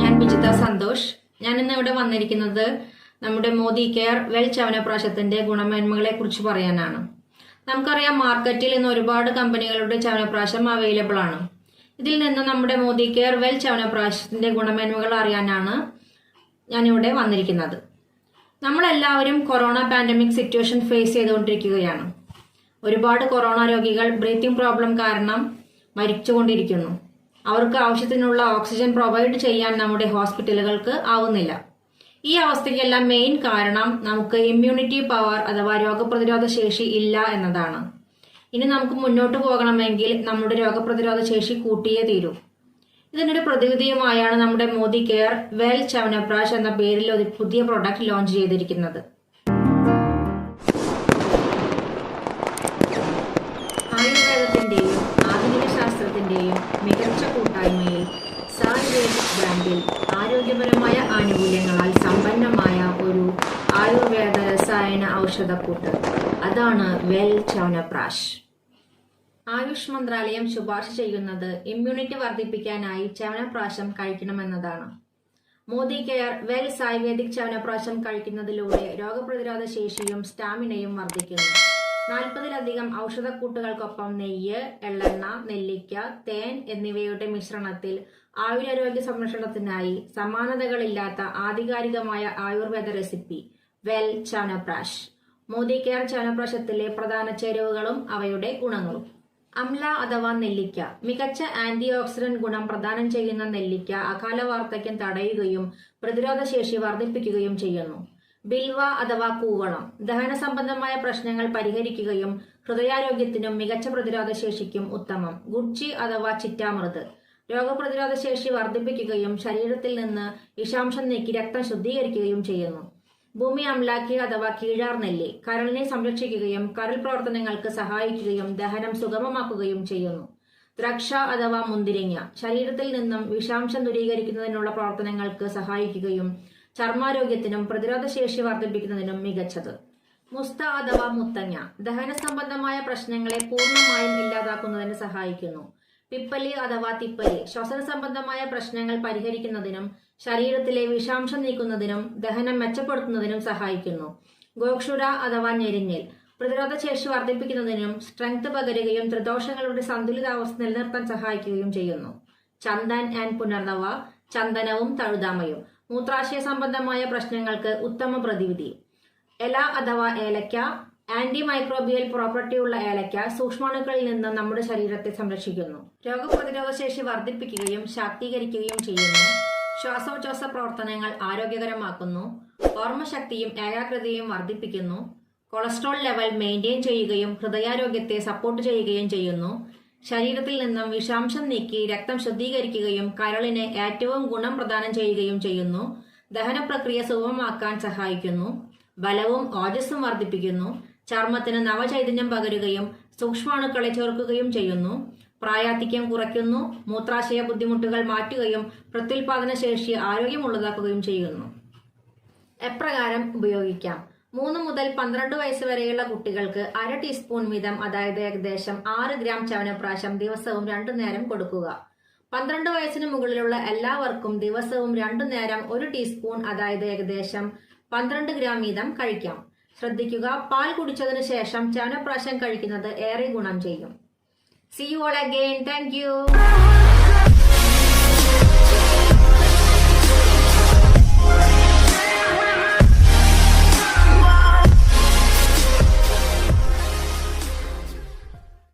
ഞാൻ ബിജിത സന്തോഷ്. ഞാൻ ഇന്ന് ഇവിടെ വന്നിരിക്കുന്നത് നമ്മുടെ മോദി കെയർ വെൽ ചവനപ്രാശത്തിന്റെ ഗുണമേന്മകളെ കുറിച്ച് പറയാനാണ്. നമുക്കറിയാം, മാർക്കറ്റിൽ ഇന്ന് ഒരുപാട് കമ്പനികളുടെ ചവനപ്രാശം അവൈലബിൾ ആണ്. ഇതിൽ നിന്ന് നമ്മുടെ മോദി കെയർ വെൽ ചവനപ്രാശത്തിന്റെ ഗുണമേന്മകൾ അറിയാനാണ് ഞാനിവിടെ വന്നിരിക്കുന്നത്. നമ്മളെല്ലാവരും കൊറോണ പാൻഡമിക് സിറ്റുവേഷൻ ഫേസ് ചെയ്തുകൊണ്ടിരിക്കുകയാണ്. ഒരുപാട് കൊറോണ രോഗികൾ ബ്രീത്തിങ് പ്രോബ്ലം കാരണം മരിച്ചുകൊണ്ടിരിക്കുന്നു. അവർക്ക് ആവശ്യത്തിനുള്ള ഓക്സിജൻ പ്രൊവൈഡ് ചെയ്യാൻ നമ്മുടെ ഹോസ്പിറ്റലുകൾക്ക് ആവുന്നില്ല. ഈ അവസ്ഥയ്ക്കെല്ലാം മെയിൻ കാരണം നമുക്ക് ഇമ്മ്യൂണിറ്റി പവർ അഥവാ രോഗപ്രതിരോധ ശേഷി ഇല്ല എന്നതാണ്. ഇനി നമുക്ക് മുന്നോട്ട് പോകണമെങ്കിൽ നമ്മുടെ രോഗപ്രതിരോധ ശേഷി കൂട്ടിയേ തീരൂ. ഇതിനൊരു പ്രതിവിധിയുമായാണ് നമ്മുടെ മോദി കെയർ വെൽ ചവനപ്രാശ് എന്ന പേരിൽ ഒരു പുതിയ പ്രൊഡക്റ്റ് ലോഞ്ച് ചെയ്തിരിക്കുന്നത്. ആയുർവേദത്തിന്റെയും ആധുനിക ശാസ്ത്രത്തിന്റെയും മികച്ച കൂട്ടായ്മയിൽ സായുർവേദിക് ബ്രാൻഡിൽ ആരോഗ്യപരമായ ആനുകൂല്യങ്ങളാൽ സമ്പന്നമായ ഒരു ആയുർവേദ രസായന ഔഷധക്കൂട്ട്, അതാണ് വെൽ ചവനപ്രാശ്. ആയുഷ് മന്ത്രാലയം ശുപാർശ ചെയ്യുന്നത് ഇമ്മ്യൂണിറ്റി വർദ്ധിപ്പിക്കാനായി ചവനപ്രാശം കഴിക്കണമെന്നതാണ്. മോദി കെയർ വെൽ ആയുർവേദിക് ചവനപ്രാശം കഴിക്കുന്നതിലൂടെ രോഗപ്രതിരോധ ശേഷിയും സ്റ്റാമിനയും വർദ്ധിക്കുന്നു. 40-ലധികം ഔഷധക്കൂട്ടുകൾക്കൊപ്പം നെയ്യ്, എള്ളെണ്ണ, നെല്ലിക്ക, തേൻ എന്നിവയുടെ മിശ്രണത്തിൽ ആയുരാരോഗ്യ സംരക്ഷണത്തിനായി സമാനതകളില്ലാത്ത ആധികാരികമായ ആയുർവേദ recipe well chyawanprash. Modicare ചവനപ്രാശത്തിലെ പ്രധാന ചേരുവകളും അവയുടെ ഗുണങ്ങളും. അംല അഥവാ നെല്ലിക്ക. മികച്ച ആന്റി ഓക്സിഡന്റ് ഗുണം പ്രദാനം ചെയ്യുന്ന നെല്ലിക്ക അകാല വാർദ്ധക്യം തടയുകയും പ്രതിരോധ ശേഷി വർദ്ധിപ്പിക്കുകയും ചെയ്യുന്നു. ബിൽവ അഥവാ കൂവളം. ദഹന സംബന്ധമായ പ്രശ്നങ്ങൾ പരിഹരിക്കുകയും ഹൃദയാരോഗ്യത്തിനും മികച്ച പ്രതിരോധ ശേഷിക്കും ഉത്തമം. ഗുഡ്ചി അഥവാ ചിറ്റാമൃത്. രോഗപ്രതിരോധ ശേഷി വർദ്ധിപ്പിക്കുകയും ശരീരത്തിൽ നിന്ന് വിഷാംശം നീക്കി രക്തം ശുദ്ധീകരിക്കുകയും ചെയ്യുന്നു. ഭൂമി അംലാക്കി അഥവാ കീഴാർ നെല്ലി. കരളിനെ സംരക്ഷിക്കുകയും കരൾ പ്രവർത്തനങ്ങൾക്ക് സഹായിക്കുകയും ദഹനം സുഗമമാക്കുകയും ചെയ്യുന്നു. ദ്രാക്ഷ അഥവാ മുന്തിരിങ്ങ. ശരീരത്തിൽ നിന്നും വിഷാംശം ദൂരീകരിക്കുന്നതിനുള്ള പ്രവർത്തനങ്ങൾക്ക് സഹായിക്കുകയും ചർമ്മാരോഗ്യത്തിനും പ്രതിരോധ ശേഷി വർദ്ധിപ്പിക്കുന്നതിനും മികച്ചത്. മുസ്ത അഥവാ മുത്തങ്ങ. ദഹന സംബന്ധമായ പ്രശ്നങ്ങളെ പൂർണ്ണമായും ഇല്ലാതാക്കുന്നതിന് സഹായിക്കുന്നു. പിപ്പലി അഥവാ തിപ്പലി. ശ്വസന സംബന്ധമായ പ്രശ്നങ്ങൾ പരിഹരിക്കുന്നതിനും ശരീരത്തിലെ വിഷാംശം നീക്കുന്നതിനും ദഹനം മെച്ചപ്പെടുത്തുന്നതിനും സഹായിക്കുന്നു. ഗോക്ഷുര അഥവാ ഞെരിഞ്ഞിൽ. പ്രതിരോധ ശേഷി വർദ്ധിപ്പിക്കുന്നതിനും സ്ട്രെങ്ത് പകരുകയും ത്രിദോഷങ്ങളുടെ സന്തുലിതാവസ്ഥ നിലനിർത്താൻ സഹായിക്കുകയും ചെയ്യുന്നു. ചന്ദൻ ആൻഡ് പുനർനവ. ചന്ദനവും തഴുതാമയും. മൂത്രാശയ സംബന്ധമായ പ്രശ്നങ്ങൾക്ക് ഉത്തമ പ്രതിവിധി. എല അഥവാ ഏലക്ക. ആന്റി മൈക്രോബിയൽ പ്രോപ്പർട്ടി ഉള്ള ഏലക്ക സൂക്ഷ്മാണുക്കളിൽ നിന്ന് നമ്മുടെ ശരീരത്തെ സംരക്ഷിക്കുന്നു. രോഗപ്രതിരോധ ശേഷി വർദ്ധിപ്പിക്കുകയും ശാക്തീകരിക്കുകയും ചെയ്യുന്നു. ശ്വാസോച്ഛ്വാസ പ്രവർത്തനങ്ങൾ ആരോഗ്യകരമാക്കുന്നു. ഓർമ്മശക്തിയും ഏകാഗ്രതയും വർദ്ധിപ്പിക്കുന്നു. കൊളസ്ട്രോൾ ലെവൽ മെയിൻറ്റെയിൻ ചെയ്യുകയും ഹൃദയാരോഗ്യത്തെ സപ്പോർട്ട് ചെയ്യുകയും ചെയ്യുന്നു. ശരീരത്തിൽ നിന്നും വിഷാംശം നീക്കി രക്തം ശുദ്ധീകരിക്കുകയും കരളിന് ഏറ്റവും ഗുണം പ്രദാനം ചെയ്യുകയും ചെയ്യുന്നു. ദഹന പ്രക്രിയ സുഗമമാക്കാൻ സഹായിക്കുന്നു. ബലവും ഓജസ്സും വർദ്ധിപ്പിക്കുന്നു. ചർമ്മത്തിന് നവചൈതന്യം പകരുകയും സൂക്ഷ്മാണുക്കളെ ചേർക്കുകയും ചെയ്യുന്നു. പ്രായാധിക്യം കുറയ്ക്കുന്നു. മൂത്രാശയ ബുദ്ധിമുട്ടുകൾ മാറ്റുകയും പ്രത്യുൽപാദന ശേഷി ആരോഗ്യമുള്ളതാക്കുകയും ചെയ്യുന്നു. എപ്രകാരം ഉപയോഗിക്കാം? 3 മുതൽ 12 വയസ്സ് വരെയുള്ള കുട്ടികൾക്ക് 1/2 ടീസ്പൂൺ വീതം, അതായത് ഏകദേശം 6 ഗ്രാം ചവനപ്രാശം ദിവസവും 2 നേരം കൊടുക്കുക. 12 വയസ്സിന് മുകളിലുള്ള എല്ലാവർക്കും ദിവസവും 2 നേരം 1 ടീസ്പൂൺ, അതായത് ഏകദേശം 12 ഗ്രാം വീതം കഴിക്കാം. ശ്രദ്ധിക്കുക, പാൽ കുടിച്ചതിന് ശേഷം ചവനപ്രാശം കഴിക്കുന്നത് ഏറെ ഗുണം ചെയ്യും. See you all again. Thank you.